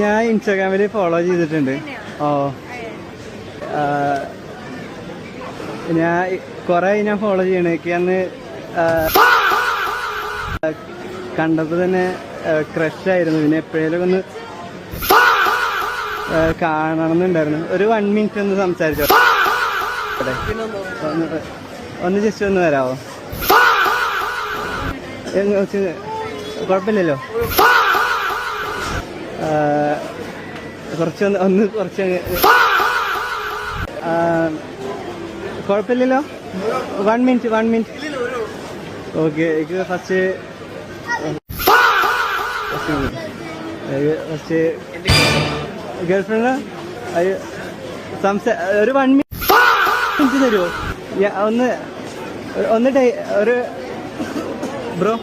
ഞാൻ ഇൻസ്റ്റാഗ്രാമിൽ ഫോളോ ചെയ്തിട്ടുണ്ട്. ഓ ഞാൻ കുറെ ഞാൻ ഫോളോ ചെയ്യണേ. അന്ന് കണ്ടപ്പോൾ തന്നെ ക്രഷായിരുന്നു. പിന്നെ എപ്പോഴേലും ഒന്ന് കാണണമെന്നുണ്ടായിരുന്നു. ഒരു 1 മിനിറ്റ് ഒന്ന് സംസാരിച്ചോ. ഒന്ന് ജസ്റ്റ് ഒന്ന് വരാമോ? കുഴപ്പമില്ലല്ലോ. കുറച്ച് കുഴപ്പമില്ലല്ലോ. 1 മിനിറ്റ്. ഓക്കെ. എനിക്ക് ഫസ്റ്റ് ഗേൾഫ്രണ്ട് ഒരു 1 മിനിറ്റ് തരുമോ? ഒരു ബ്രോ